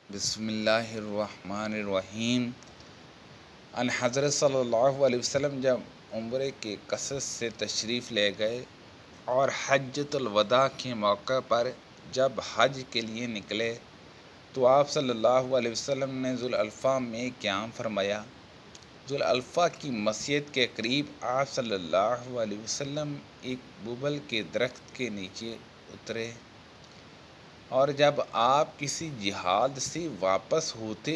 بسم اللہ الرحمن الرحیم۔ ان حضرت صلی اللہ علیہ وسلم جب عمرے کے قصد سے تشریف لے گئے اور حجۃ الوداع کے موقع پر جب حج کے لیے نکلے تو آپ صلی اللہ علیہ وسلم نے ذوالحلیفہ میں قیام فرمایا۔ ذوالحلیفہ کی مسجد کے قریب آپ صلی اللہ علیہ وسلم ایک ببل کے درخت کے نیچے اترے، اور جب آپ کسی جہاد سے واپس ہوتے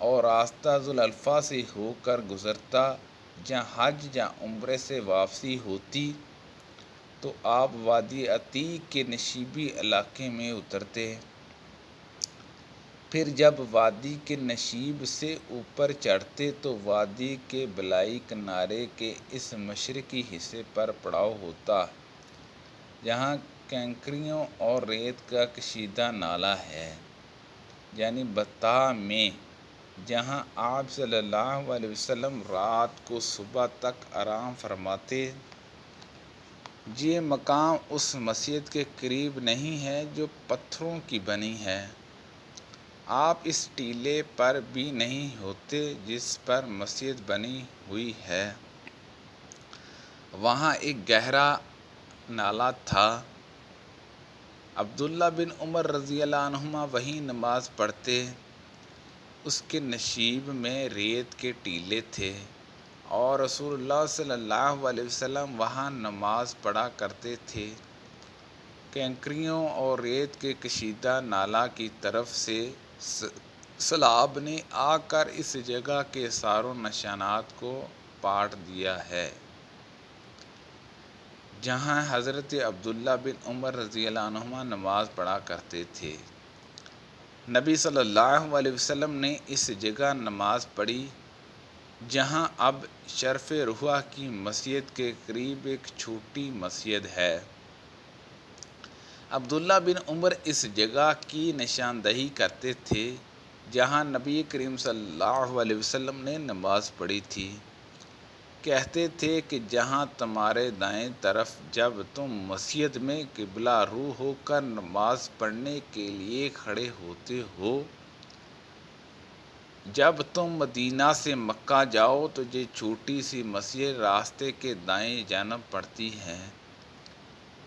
اور راستہ ذوالحلیفہ سے ہو کر گزرتا جہاں حج یا عمرے سے واپسی ہوتی تو آپ وادی عتیق کے نشیبی علاقے میں اترتے۔ پھر جب وادی کے نشیب سے اوپر چڑھتے تو وادی کے بالائی کنارے کے اس مشرقی حصے پر پڑاؤ ہوتا جہاں کنکریوں اور ریت کا کشیدہ نالہ ہے، یعنی بطح میں، جہاں آپ صلی اللہ علیہ وسلم رات کو صبح تک آرام فرماتے۔ یہ مقام اس مسجد کے قریب نہیں ہے جو پتھروں کی بنی ہے۔ آپ اس ٹیلے پر بھی نہیں ہوتے جس پر مسجد بنی ہوئی ہے۔ وہاں ایک گہرا نالہ تھا۔ عبداللہ بن عمر رضی اللہ عنہما وہیں نماز پڑھتے۔ اس کے نشیب میں ریت کے ٹیلے تھے اور رسول اللہ صلی اللہ علیہ وسلم وہاں نماز پڑھا کرتے تھے۔ کنکریوں اور ریت کے کشیدہ نالہ کی طرف سے سیلاب نے آ کر اس جگہ کے آثار و نشانات کو پاٹ دیا ہے جہاں حضرت عبداللہ بن عمر رضی اللہ عنہما نماز پڑھا کرتے تھے۔ نبی صلی اللہ علیہ وسلم نے اس جگہ نماز پڑھی جہاں اب شرف روحہ کی مسجد کے قریب ایک چھوٹی مسجد ہے۔ عبداللہ بن عمر اس جگہ کی نشاندہی کرتے تھے جہاں نبی کریم صلی اللہ علیہ وسلم نے نماز پڑھی تھی۔ کہتے تھے کہ جہاں تمہارے دائیں طرف جب تم مسجد میں قبلہ رو ہو کر نماز پڑھنے کے لیے کھڑے ہوتے ہو، جب تم مدینہ سے مکہ جاؤ تو یہ چھوٹی سی مسجد راستے کے دائیں جانب پڑتی ہے۔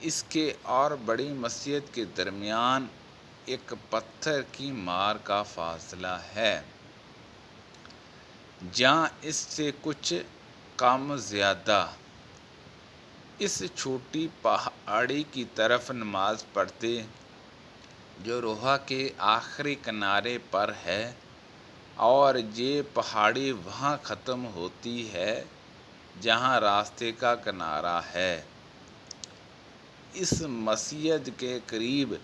اس کے اور بڑی مسجد کے درمیان ایک پتھر کی مار کا فاصلہ ہے۔ جہاں اس سے کچھ کم زیادہ اس چھوٹی پہاڑی کی طرف نماز پڑھتے جو روحہ کے آخری کنارے پر ہے، اور یہ پہاڑی وہاں ختم ہوتی ہے جہاں راستے کا کنارہ ہے۔ اس مسجد کے قریب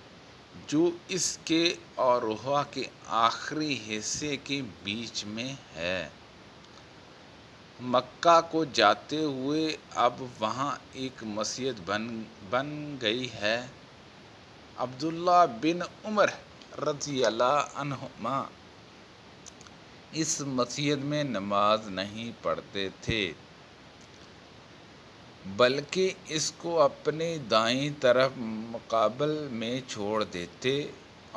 جو اس کے اور روحہ کے آخری حصے کے بیچ میں ہے۔ مکہ کو جاتے ہوئے اب وہاں ایک مسجد بن گئی ہے۔ عبداللہ بن عمر رضی اللہ عنہما اس مسجد میں نماز نہیں پڑھتے تھے بلکہ اس کو اپنے دائیں طرف مقابل میں چھوڑ دیتے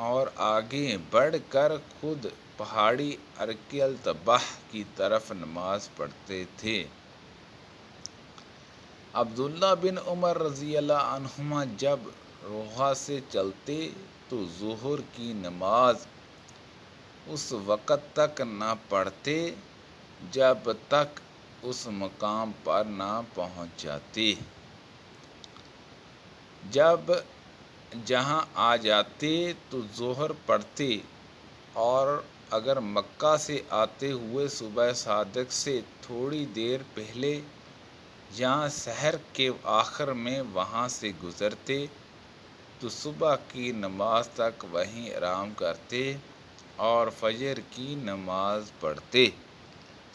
اور آگے بڑھ کر خود پہاڑی ارک التبح کی طرف نماز پڑھتے تھے۔ عبداللہ بن عمر رضی اللہ عنہما جب روحہ سے چلتے تو ظہر کی نماز اس وقت تک نہ پڑھتے جب تک اس مقام پر نہ پہنچ جاتے۔ جب جہاں آ جاتے تو ظہر پڑھتے، اور اگر مکہ سے آتے ہوئے صبح صادق سے تھوڑی دیر پہلے یا سحر کے آخر میں وہاں سے گزرتے تو صبح کی نماز تک وہیں آرام کرتے اور فجر کی نماز پڑھتے۔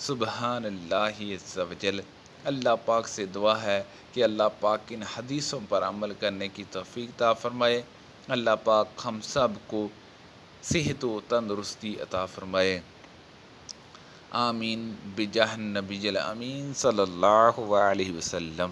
سبحان اللہ عز و جل۔ اللہ پاک سے دعا ہے کہ اللہ پاک ان حدیثوں پر عمل کرنے کی توفیق عطا فرمائے۔ اللہ پاک ہم سب کو صحت و تندرستی عطا فرمائے۔ آمین بجاہ النبی الامین صلی اللہ علیہ وسلم۔